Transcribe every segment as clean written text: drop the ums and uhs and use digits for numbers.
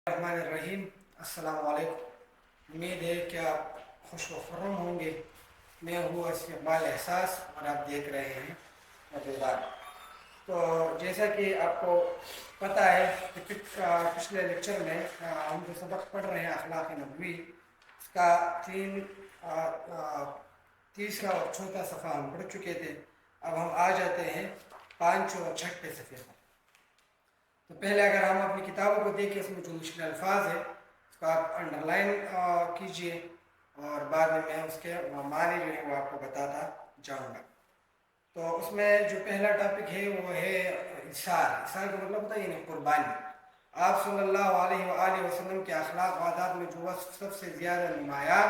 الرحمن الرحیم السلام علیکم۔ امید ہے کہ آپ خوش و خرم ہوں گے۔ میں ہوں استقبال احساس اور آپ دیکھ رہے ہیں مزیدار۔ تو جیسا کہ آپ کو پتہ ہے کہ پچھلے لیکچر میں ہم جو سبق پڑھ رہے ہیں اخلاق نبوی، اس کا 30 اور 4 صفحہ ہم پڑھ چکے تھے۔ اب ہم آ جاتے ہیں 5 اور 6 صفحے پر۔ تو پہلے اگر ہم اپنی کتابوں کو دیکھیں، اس میں جو مشکل الفاظ ہے اس کو آپ انڈر لائن کیجئے، اور بعد میں اس کے معنی جو ہے وہ آپ کو بتاتا جاؤں گا۔ تو اس میں جو پہلا ٹاپک ہے وہ ہے اثار۔ اثار کا مطلب ہوتا ہے یعنی قربانی۔ آپ صلی اللہ علیہ وآلہ وسلم کے اخلاق و عادات میں جو سب سے زیادہ نمایاں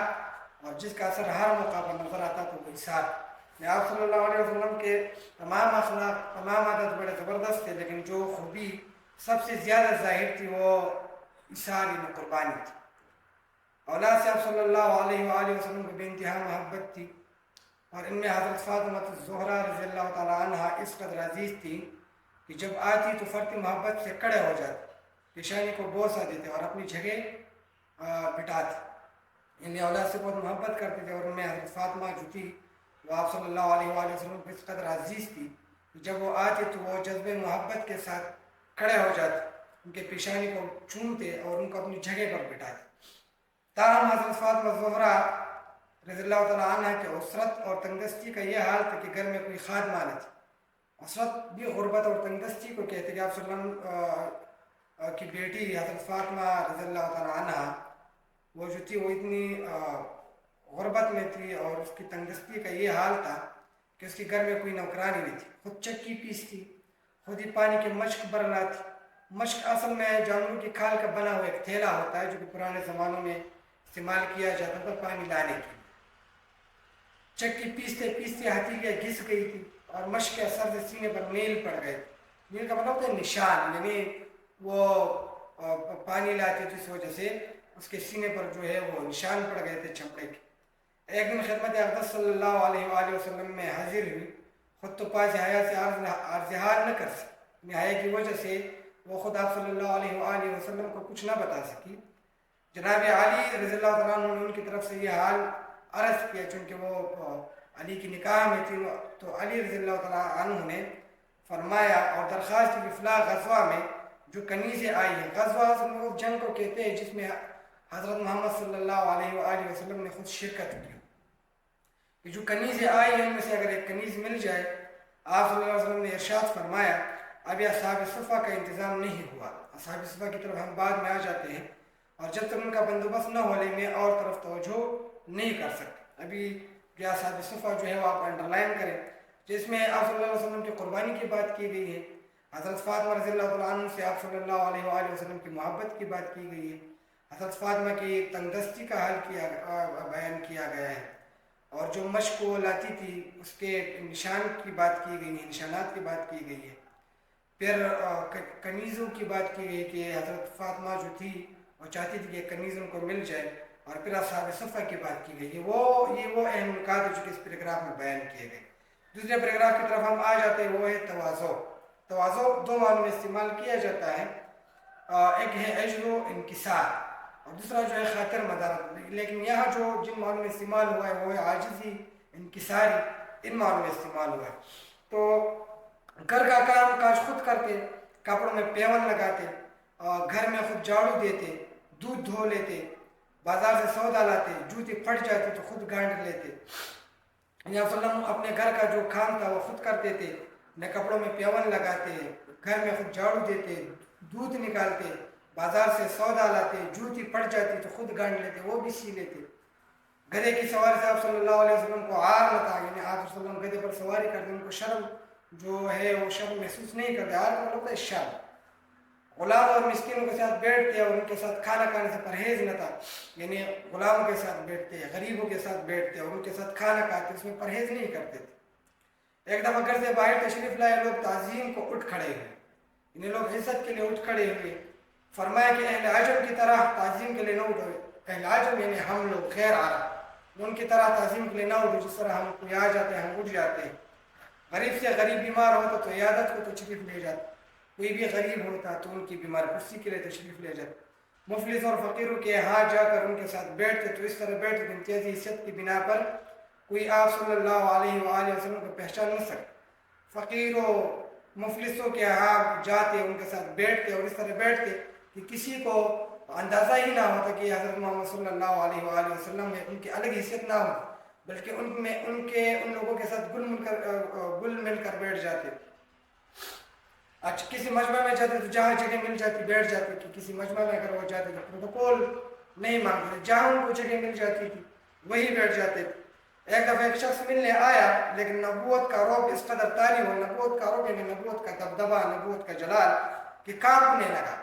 اور جس کا اثر ہر موقع پر نظر آتا تو وہ اثار۔ آپ صلی اللہ علیہ وسلم کے تمام اخلاق، تمام عادت بڑے زبردست تھے، لیکن جو خوبی سب سے زیادہ ظاہر تھی وہ اثار یعنی قربانی تھی۔ اولاد سے آپ صلی اللہ علیہ وآلہ وسلم کو بے انتہا محبت تھی، اور ان میں حضرت فاطمہ الزہرا رضی اللہ تعالیٰ عنہ اس قدر عزیز تھی کہ جب آتی تو فرتی محبت سے کڑے ہو جاتی، پیشانی کو بوسہ دیتے اور اپنی جگہ بٹھاتی۔ انہیں اولاد سے بہت محبت کرتے تھے، اور ان میں حضرت فاطمہ جو تھی وہ آپ صلی اللہ علیہ وآلہ وسلم کو اس قدر عزیز تھی کہ جب وہ آتی تو وہ جذبے محبت کے ساتھ کھڑے ہو جاتے، ان کے پیشانی کو چومتے اور ان کو اپنی جگہ پر بٹھاتے۔ تاہم حضرت فاطمہ زہرا رضی اللہ تعالیٰ عنہ کے عسرت اور تنگدستی کا یہ حال تھا کہ گھر میں کوئی خادمہ نہ تھی۔ عسرت بھی غربت اور تنگدستی کو کہتے کہ آپ صلی اللہ علیہ وسلم کی بیٹی حضرت فاطمہ رضی اللہ تعالیٰ عنہ وہ جو تھی وہ اتنی غربت میں تھی، اور اس کی تنگدستی کا یہ حال تھا کہ اس کے گھر میں کوئی نوکرانی نہیں تھی۔ خود چکی پیستی، خود ہی پانی کی مشک بھر لاتی۔ مشک اصل میں جانوروں کی کھال کا بنا ہوا ایک تھیلا ہوتا ہے جو کہ پرانے زمانوں میں استعمال کیا جاتا تھا پانی لانے کے لیے۔ چکی پیستے پیستے ہتھیلیاں گھس گئی تھی، اور مشک کے اثر سے سینے پر میل پڑ گئے۔ میل کا مطلب ہوتا ہے نشان، یعنی وہ پانی لاتے تھے اس وجہ سے اس کے سینے پر جو ہے وہ نشان پڑ گئے تھے چمڑے کے۔ ایک دن خدمت اقدس صلی اللہ علیہ وآلہ وسلم میں حاضر ہوئی، خود تو پاس حیا سے عرض حال نہ کر سکی، حیا کی وجہ سے وہ خود آپ صلی اللہ علیہ وآلہ وسلم کو کچھ نہ بتا سکی۔ جناب علی رضی اللہ تعالیٰ عنہ نے ان کی طرف سے یہ حال عرض کیا، چونکہ وہ علی کی نکاح میں تھی، تو علی رضی اللہ تعالیٰ عنہ نے فرمایا اور درخواست کی فلاں غزوہ میں جو کنیزیں آئی ہیں، غزوہ اس جنگ کو کہتے ہیں جس میں حضرت محمد صلی اللہ علیہ وآلہ وسلم نے خود شرکت کی، کہ جو کنیزیں آئی ہیں ان میں سے اگر ایک کنیز مل جائے، آپ صلی اللہ علیہ وسلم نے ارشاد فرمایا ابھی اصحاب صفہ کا انتظام نہیں ہوا۔ اصحاب صفہ کی طرف ہم بعد میں آ جاتے ہیں، اور جب تک ان کا بندوبست نہ ہو لے میں اور طرف توجہ نہیں کر سکتے۔ ابھی جو اصحاب صفہ جو ہے وہ آپ انڈر لائن کریں، جس میں آپ صلی اللہ علیہ وسلم کی قربانی کی بات کی گئی ہے، حضرت فاطمہ رضی اللہ تعالیٰ عنہ سے آپ صلی اللہ علیہ وآلہ وسلم کی محبت کی بات کی گئی ہے، حضرت فاطمہ کی تنگدستی کا حل بیان کیا گیا ہے، اور جو مشق کو لاتی تھی اس کے نشان کی بات کی گئی ہے، نشانات کی بات کی گئی ہے۔ پھر کنیزوں کی بات کی گئی کہ حضرت فاطمہ جو تھی وہ چاہتی تھی کہ کنیز ان کو مل جائے، اور پھر اصحاب صفہ کی بات کی گئی ہے۔ یہ وہ اہم نکات ہے جو کہ اس پیراگراف میں بیان کیے گئے۔ دوسرے پیراگراف کی طرف ہم آ جاتے ہیں، وہ ہے تواضع۔ تواضع دو معنوں میں استعمال کیا جاتا ہے، ایک ہے عجز و انکسار، اور دوسرا جو ہے خاطر مدارت، لیکن یہاں جو جن معنوں میں استعمال ہوا ہے وہ ہے عاجزی، انکساری، ان معنوں میں استعمال ہوا ہے۔ تو گھر کا کام کاج خود کرتے، کپڑوں میں پیون لگاتے، گھر میں خود جھاڑو دیتے، دودھ دھو لیتے، بازار سے سودا لاتے، جوتی پھٹ جاتی تو خود گانٹ لیتے۔ یا وسلم اپنے گھر کا جو کام تھا وہ خود کرتے تھے، نہ کپڑوں میں پیون لگاتے، گھر میں خود جھاڑو دیتے، دودھ نکالتے، بازار سے سودا لاتے، جوتی پھٹ جاتی تو خود گانٹ لیتے، وہ بھی سی لیتے۔ گدھے کی سواری سے آپ صلی اللہ علیہ وسلم کو عار نہ تھا، یعنی آپ صلی اللہ علیہ وسلم گدھے پر سواری کرتے ان کو شرم جو ہے وہ شرم محسوس نہیں کرتے، عار کا مطلب ہے شرم۔ غلام اور مسکینوں کے ساتھ بیٹھتے اور ان کے ساتھ کھانا کھانے سے پرہیز نہ تھا، یعنی غلاموں کے ساتھ بیٹھتے، غریبوں کے ساتھ بیٹھتے اور ان کے ساتھ کھانا کھاتے، اس میں پرہیز نہیں کرتے تھے۔ ایک دفعہ گھر سے باہر تشریف لائے لوگ تعظیم کو اٹھ کھڑے ہوئے، انہیں لوگ عزت کے لیے اٹھ کھڑے ہوئے، فرمایا کہ اہل عجم کی طرح تعظیم کے لیے نہ اٹھو، اہل عجم یعنی ہم لوگ غیر عرب، ان کی طرح تعظیم کے لیے نہ اٹھو جس طرح ہم کوئی آ جاتے ہیں ہم اٹھ جاتے ہیں۔ غریب سے غریب بیمار ہوتا تو عیادت کو تشریف لے جاتے، کوئی بھی غریب ہوتا تو ان کی بیمار پرسی کے لیے تشریف لے جاتے۔ مفلس اور فقیروں کے یہاں جا کر ان کے ساتھ بیٹھتے تو اس طرح بیٹھتے کہ امتیازی حیثیت کی بنا پر کوئی آپ صلی اللہ علیہ وآلہ وسلم کو پہچان نہ سکے۔ فقیر و مفلسوں کے یہاں جاتے، ان کے ساتھ بیٹھتے اور اس طرح بیٹھتے کہ کسی کو اندازہ ہی نہ ہوتا کہ حضرت محمد صلی اللہ علیہ وآلہ وسلم میں ان کی الگ حیثیت نہ ہو، بلکہ ان لوگوں کے ساتھ گل مل کر بیٹھ جاتے۔ اچھا کسی مجمع میں جاتے تو جہاں جگہ مل جاتی بیٹھ جاتے، کہ کسی مجمع میں اگر وہ جاتے تو پروٹوکول نہیں مانگتے، جہاں ان کو جگہ مل جاتی تھی وہی بیٹھ جاتے۔ ایک دفعہ ایک شخص ملنے آیا، لیکن نبوت کا رعب اس قدر طاری ہو، نبوت کا رعب یعنی نبوت کا دبدبہ، نبوت کا جلال، کہ کانپنے لگا،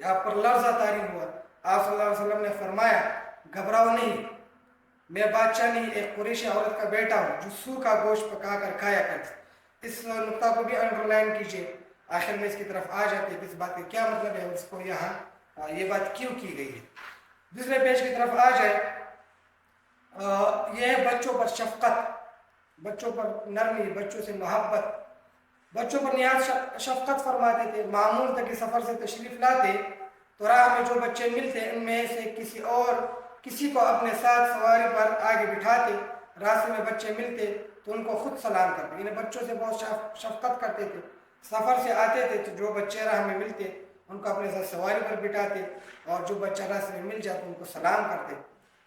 کہ آپ پر لرزہ طاری ہوا۔ آپ صلی اللہ علیہ وسلم نے فرمایا گھبراؤ نہیں، میں بادشاہ نہیں، ایک قریشی عورت کا بیٹا ہوں جو سو کا گوشت پکا کر کھایا کرتی۔ اس نقطہ کو بھی انڈر لائن کیجئے، آخر میں اس کی طرف آ جاتے کہ اس بات کا کیا مطلب ہے، اس کو یہاں یہ بات کیوں کی گئی ہے۔ دوسرے پیج کی طرف آ جائے، یہ ہے بچوں پر شفقت، بچوں پر نرمی، بچوں سے محبت، بچوں پر نہایت شفقت فرماتے تھے۔ معمول تک سفر سے تشریف لاتے تو راہ میں جو بچے ملتے ان میں سے کسی کو اپنے ساتھ سواری پر آگے بٹھاتے، راستے میں بچے ملتے تو ان کو خود سلام کرتے، انہیں بچوں سے بہت شفقت کرتے تھے۔ سفر سے آتے تھے تو جو بچے راہ میں ملتے ان کو اپنے ساتھ سواری پر بٹھاتے اور جو بچہ راستے میں مل جاتا ان کو سلام کرتے۔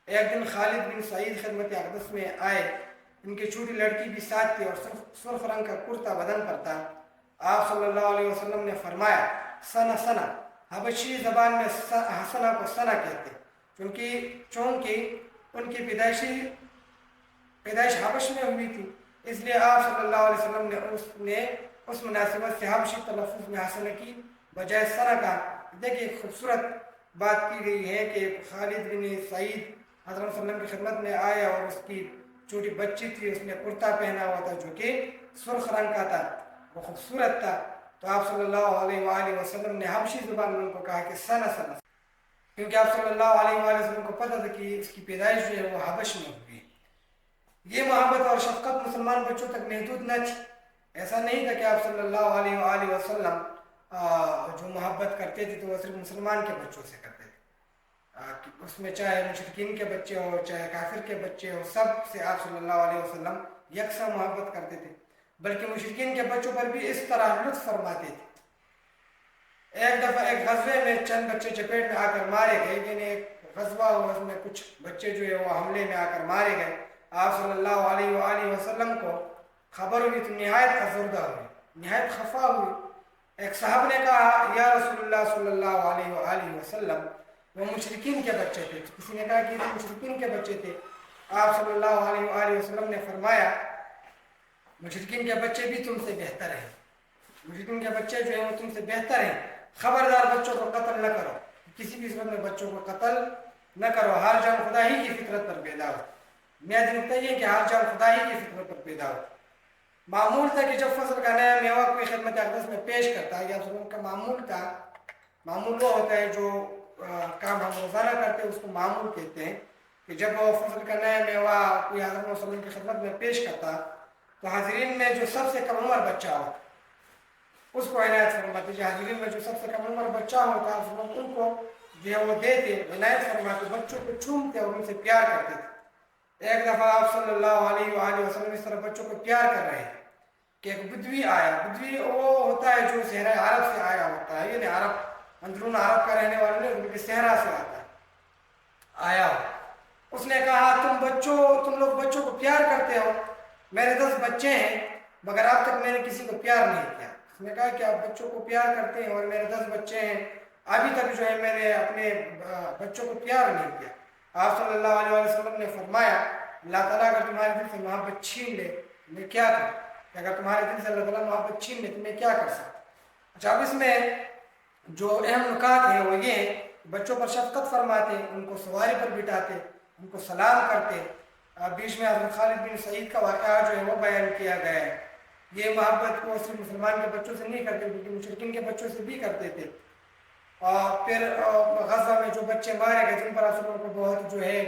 ایک دن خالد بن سعید خدمت اقدس میں آئے، ان کی چھوٹی لڑکی بھی ساتھ تھی اور سرخ رنگ کا کرتا بدن پر تھا۔ آپ صلی اللہ علیہ وسلم نے فرمایا سنا سنا، حبشی زبان میں حسنا کو سنا کہتے، چونکہ ان کی پیدائش حبش میں ہوئی تھی، اس لیے آپ صلی اللہ علیہ وسلم نے اس مناسبت سے حبشی تلفظ میں حسنا کی بجائے سنا کہا۔ دیکھیے خوبصورت بات کی گئی ہے کہ خالد بن سعید حضرت صلی اللہ علیہ وسلم کی خدمت میں آیا اور اس کی چھوٹی بچی تھی، اس نے کرتا پہنا ہوا تھا جو کہ سرخ رنگ کا تھا، وہ خوبصورت تھا، تو آپ صلی اللہ علیہ وآلہ وسلم نے حبشی زبان میں ان کو کہا کہ سنا سنا، کیونکہ آپ صلی اللہ علیہ وآلہ وسلم کو پتہ تھا کہ اس کی پیدائش جو ہے وہ حبش میں ہوئی۔ یہ محبت اور شفقت مسلمان بچوں تک محدود نہ تھی، ایسا نہیں تھا کہ آپ صلی اللہ علیہ وآلہ وسلم جو محبت کرتے تھے تو وہ صرف مسلمان کے بچوں سے کرتے تھے، اس میں چاہے مشرکین کے بچے ہو چاہے کافر کے بچے ہو، سب سے آپ صلی اللہ علیہ وسلم یکساں محبت کرتے تھے، بلکہ مشرکین کے بچوں پر بھی اس طرح لطف فرماتے تھے۔ ایک دفعہ ایک غزوے میں چند بچے چپیٹ میں آ کر مارے گئے، یعنی ایک غزوہ ہوا اس میں کچھ بچے جو ہے وہ حملے میں آ کر مارے گئے۔ آپ صلی اللہ علیہ وآلہ وسلم کو خبر ہوئی تو نہایت افسردہ ہوئی، نہایت خفا ہوئی۔ ایک صاحب نے کہا یا رسول اللہ صلی اللہ علیہ وآلہ وسلم، وہ مشرکین کے بچے تھے، کسی نے کہا کہ یہ مشرکین کے بچے تھے۔ آپ صلی اللہ علیہ وآلہ وسلم نے فرمایا مشرکین کے بچے بھی تم سے بہتر ہیں، مشرکین کے بچے جو ہیں وہ تم سے بہتر ہیں، خبردار بچوں کو قتل نہ کرو، کسی بھی صورت میں بچوں کو قتل نہ کرو، ہر جان خدا ہی کی فطرت پر پیدا ہو۔ میرا نقطہ یہ ہے کہ ہر جان خدا ہی کی فطرت پر پیدا ہو۔ معمول تھا کہ جب فصل کا نیا میوہ کوئی خدمت اقدس میں پیش کرتا ہے، یا سلام کا معمول تھا، معمول وہ ہوتا ہے جو کام ہم روزانہ کرتے ہیں اس کو معمول کہتے ہیں، کہ جب وہ فصل کا نیا میوہ کوئی حضرت صلی اللہ علیہ وسلم کی خدمت میں پیش کرتا تو حاضرین میں جو سب سے کم عمر بچہ ہوتا اس کو عنایت فرماتے، جو حاضرین میں جو سب سے کم عمر بچہ ہوتا ان کو جو ہے وہ دیتے، عنایت فرماتے، بچوں کو چومتے اور ان سے پیار کرتے تھے۔ ایک دفعہ آپ صلی اللہ علیہ وآلہ وسلم اس طرح بچوں کو پیار کر رہے تھے کہ ایک بدوی آیا، بدوی وہ ہوتا ہے جو صحرا عرب سے آیا ہوتا ہے، یعنی عرب اندرون عرب کا رہنے والا نہیں بلکہ صحرا سے آتا ہے آیا ہو۔ اس نے کہا تم لوگ بچوں کو پیار کرتے ہو، میرے 10 بچے ہیں مگر اب تک میں نے کسی کو پیار نہیں کیا۔ اس نے کہا کہ آپ بچوں کو پیار کرتے ہیں اور میرے 10 بچے ہیں، ابھی تک جو ہے میں نے اپنے بچوں کو پیار نہیں کیا۔ آپ صلی اللہ علیہ وسلم نے فرمایا اللہ تعالیٰ اگر تمہارے دل سے محبت چھین لے میں کیا کروں، کہ اگر تمہارے دل سے اللہ تعالیٰ محبت چھین لے تو میں کیا کر سکتا۔ اچھا اب اس میں جو اہم نکات ہیں وہ یہ ہیں کہ بچوں پر شفقت فرماتے، ان کو سواری پر بٹھاتے، ان کو سلام کرتے۔ بیچ میں حضرت خالد بن سعید کا واقعہ جو ہے وہ بیان کیا گیا ہے۔ یہ محبت کو صرف مسلمان کے بچوں سے نہیں کرتے بلکہ مشرکین کے بچوں سے بھی کرتے تھے۔ اور پھر غزہ میں جو بچے مارے گئے جن پر رسول کو بہت جو ہے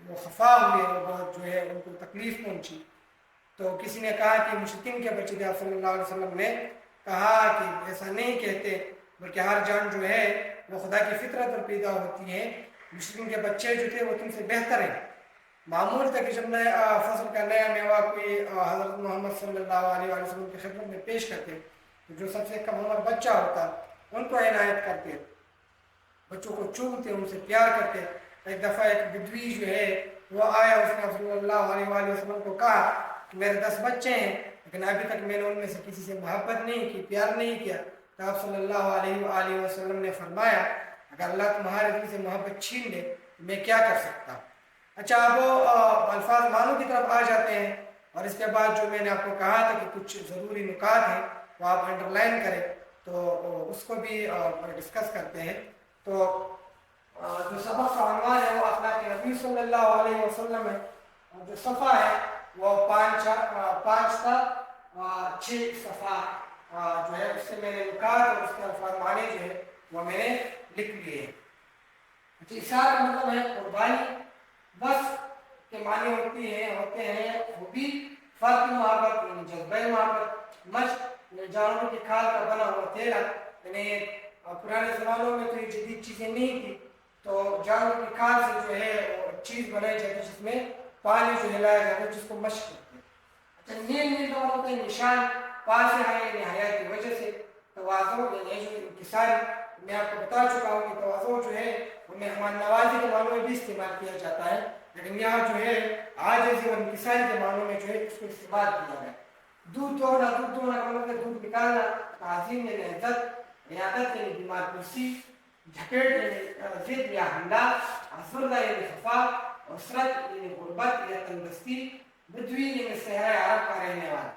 وہ خفا ہوئے اور بہت جو ہے ان کو تکلیف پہنچی، تو کسی نے کہا کہ مشرکین کے بچے تھے۔ آپ صلی اللہ علیہ وسلم نے کہا کہ ایسا نہیں کہتے بلکہ ہر جان جو ہے وہ خدا کی فطرت پر پیدا ہوتی ہیں. مشرکین کے بچے جو تھے وہ تم سے بہتر ہیں. معمول تھا کہ جب نئے فصل کا نیا میوہ کوئی حضرت محمد صلی اللہ علیہ وسلم کی خدمت میں پیش کرتے تو جو سب سے کم عمر بچہ ہوتا ان کو عنایت کرتے, بچوں کو چومتے, ان سے پیار کرتے. ایک دفعہ ایک بدوی جو ہے وہ آیا, اس نے صلی اللہ علیہ وسلم کو کہا کہ میرے 10 بچے ہیں لیکن ابھی تک میں نے ان میں سے کسی سے محبت نہیں کی, پیار نہیں کیا. تو آپ صلی اللہ علیہ وسلم نے فرمایا اگر اللہ تمہارے دل سے محبت چھین لے تو میں کیا کر سکتا ہوں. اچھا, اب وہ الفاظ معنوں کی طرف آ جاتے ہیں اور اس کے بعد جو میں نے آپ کو کہا تھا کہ کچھ ضروری نکات ہیں وہ آپ انڈر لائن کریں تو اس کو بھی ڈسکس کرتے ہیں. تو جو سبق کا عنوان ہے وہ اخلاق نبی صلی اللہ علیہ وسلم ہے. جو صفحہ ہے وہ 5 تا 6 صفحہ جو ہے اس سے میں نے نکات اور اس کے الفاظ معنی جو ہے وہ میں نے لکھ لیے ہیں. اصرار کا مطلب ہے قربانی, بس کے معنی ہوتے ہیں خوبی, فرق محبت یعنی جذبہ محبت, مشق جانوروں کی کھال کا بنا ہوا تیرا, یعنی پرانے زمانوں میں تو یہ جدید چیزیں نہیں تھی تو جانوروں کی کھال سے جو ہے وہ چیز بنائی جاتی جس میں پانی جو ہلایا جاتا ہے جس کو مشق کہتے ہیں. اچھا, نیل کا مطلب ہے نشان, پاس ہے یعنی حیا کی وجہ سے, تواضع یعنی جو انکساری, میں آپ کو بتا چکا ہوں کہ تواضع جو ہے وہ مہمان نوازی کے معنوں میں بھی استعمال کیا جاتا ہے لیکن یہاں جو ہے عاجزی اور انکساری کے معنوں میں جو ہے اس کو استعمال کیا گیا. دودھ دوہنا کا مطلب ہے دودھ نکالنا, تعظیم یعنی عزت, عیادت یعنی بیمار پرسی, جھپیٹ یعنی ضد یا حملہ, افسردہ یعنی خفا, عسرت یعنی غربت یا تندرستی, بدوی یعنی صحرائے عرب کا رہنے والا.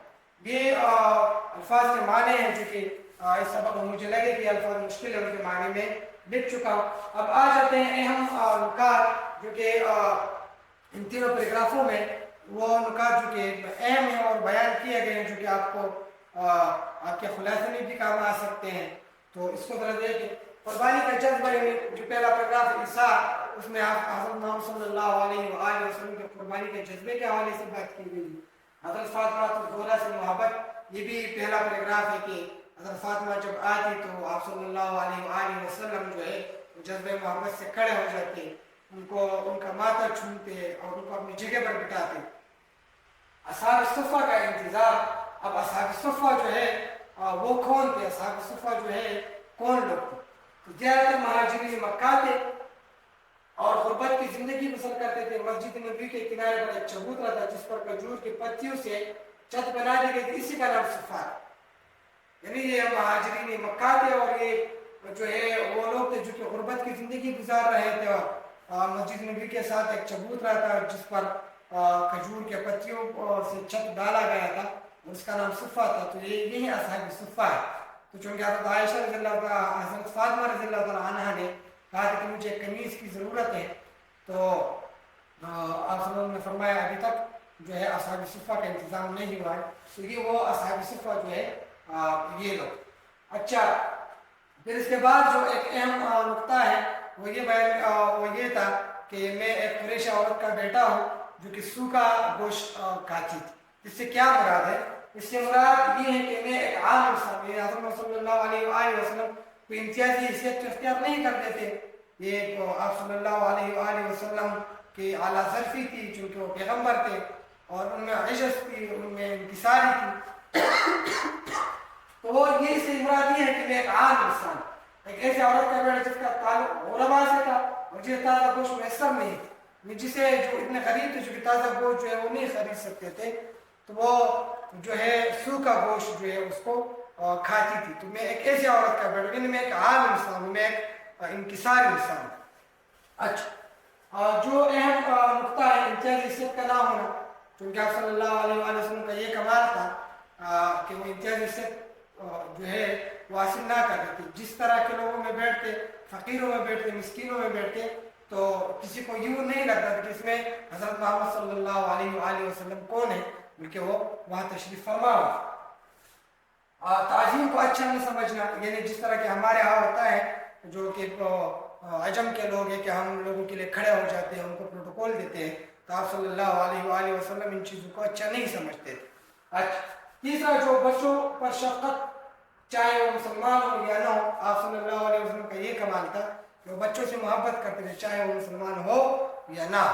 یہ الفاظ کے معنی ہیں جو کہ اس سبق میں مجھے لگے کہ الفاظ مشکل ہے ان کے معنی میں لکھ چکا ہوں. اب آ جاتے ہیں اہم نکات جو کہ ان تینوں پیراگرافوں میں وہ نکات جو کہ اہم ہیں اور بیان کیے گئے ہیں جو کہ آپ کو آپ کے خلاصے میں بھی کام آ سکتے ہیں. تو اس کو ذرا دیکھیں. قربانی کا جذبہ جو پہلا پیراگراف عیسیٰ, اس میں آپ حضرت محمد صلی اللہ علیہ وسلم کے قربانی کے جذبے کے حوالے سے بات کی گئی. حضرت فاطمہ الزہرا سے محبت, یہ بھی پہلا پیراگراف ہے کہ حضرت فاطمہ جب آتی تو آپ صلی اللہ علیہ وسلم جو ہے جذبہ محبت سے کھڑے ہو جاتے, ان کا ماتھا چھومتے اور ان کو اپنی جگہ پر بٹھاتے. اصحاب صفہ کا انتظار. اب اصحاب صفہ جو ہے وہ کون تھے؟ اصحاب صفہ جو ہے کون لوگ تھے؟ تو زیادہ تر مہاجرین مکہ تھے اور غربت کی زندگی بسر کرتے تھے. مسجد نبوی کے کنارے پر ایک چبوترا تھا جس پر کھجور کی پتیوں سے چھت بنا دی گئی تھی, اسی کا نام صفہ. یعنی یہ مہاجرین مکہ تھے اور یہ جو ہے وہ لوگ تھے جو کہ غربت کی زندگی گزار رہے تھے اور مسجد نبوی کے ساتھ ایک چبوترا تھا جس پر کھجور کے پتیوں سے چھت ڈالا گیا تھا اور اس کا نام صفہ تھا. تو یہی اصحاب صفہ ہے. تو چونکہ حضرت عائشہ رضی اللہ عنہ, حضرت فاطمہ رضی اللہ تعالیٰ عنہ نے کہا کہ مجھے قمیص کی ضرورت ہے تو آپ صلی اللہ علیہ وسلم نے فرمایا ابھی تک جو ہے اصحاب صفہ کا انتظام نہیں ہوا ہے. تو یہ وہ اصحاب صفہ جو ہے یہ لوگ. اچھا, پھر اس کے بعد جو ایک اہم نقطہ ہے وہ یہ تھا کہ میں ایک قریشی عورت کا بیٹا ہوں جو کہ سوکھا گوشت کھاتی تھی. اس سے کیا مراد ہے؟ اس سے مراد یہ ہے کہ میں ایک عام انسان, حضرت صلی اللہ علیہ وسلم کوئی امتیازی حیثیت اختیار نہیں کرتے تھے. یہ آپ صلی اللہ علیہ وسلم کی اعلیٰ ظرفی تھی چونکہ وہ پیغمبر تھے اور ان میں عجز تھی, ان میں انکساری تھی. تو وہ یہ سے مراد یہ ہے کہ میں ایک عام انسان, ایک ایسے عورت کا بیٹا جس کا تعلق غربا سے تھا اور جسے تازہ گوشت میسر نہیں تھی, جسے جو اتنے غریب تھے جو کہ تازہ گوشت جو ہے وہ نہیں خرید سکتے تھے, تو وہ جو ہے سوکھا گوشت جو ہے اس کو کھاتی تھی. تو میں ایک ایسی عورت کا بیٹا, یعنی میں ایک عام انسان ہوں, میں ایک انکسار انسان ہوں. اچھا, جو اہم نقطہ ہے امتیازی حیثیت کا نہ ہونا, کیونکہ آپ صلی اللہ علیہ وسلم کا یہ کمال تھا کہ وہ امتیازی حیثیت جو ہے وہ حاصل نہ کرتے تھے. جس طرح کے لوگوں میں بیٹھتے, فقیروں میں بیٹھتے, مسکینوں میں بیٹھتے, تو کسی کو یوں نہیں لگتا کہ اس میں حضرت محمد صلی اللہ علیہ وسلم کون ہے, بلکہ وہ وہاں تشریف فرما ہو. تعظیم کو اچھا نہیں سمجھنا, یعنی جس طرح کہ ہمارے ہاں ہوتا ہے جو کہ عجم کے لوگ ہیں کہ ہم لوگوں کے لیے کھڑے ہو جاتے ہیں, ان کو پروٹوکول دیتے ہیں, تو آپ صلی اللہ علیہ وسلم ان چیزوں کو اچھا نہیں سمجھتے تھے. اچھا, تیسرا جو بچوں پر شفقت چاہے وہ مسلمان ہو یا نہ ہو. آپ صلی اللہ علیہ وسلم کا یہ کمال تھا کہ وہ بچوں سے محبت کرتے تھے چاہے وہ مسلمان ہو یا نہ.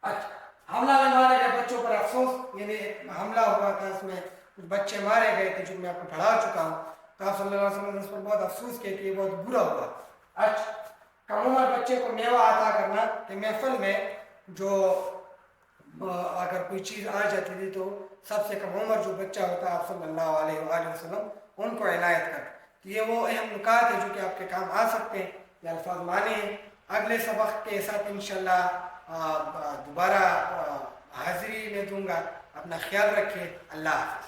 اچھا حملہ لگوانے کے بچوں پر افسوس، یعنی حملہ ہوا تھا، اس میں کچھ بچے مارے گئے تھے جو میں آپ کو پڑھا چکا ہوں. تو آپ صلی اللہ علیہ وسلم نے اس پر بہت افسوس کیا کہ یہ بہت برا ہوا. اچھا کم عمر بچے کو میوہ عطا کرنا کہ محفل میں جو اگر کوئی چیز آ جاتی تھی تو سب سے کم عمر جو بچہ ہوتا آپ صلی اللہ علیہ وآلہ وسلم ان کو عنایت کر. تو یہ وہ اہم نکات ہیں جو کہ آپ کے کام آ سکتے ہیں. یہ الفاظ مانے ہیں. اگلے سبق کے ساتھ انشاءاللہ دوبارہ حاضری میں دوں گا. اپنا خیال رکھیے. اللہ حافظ.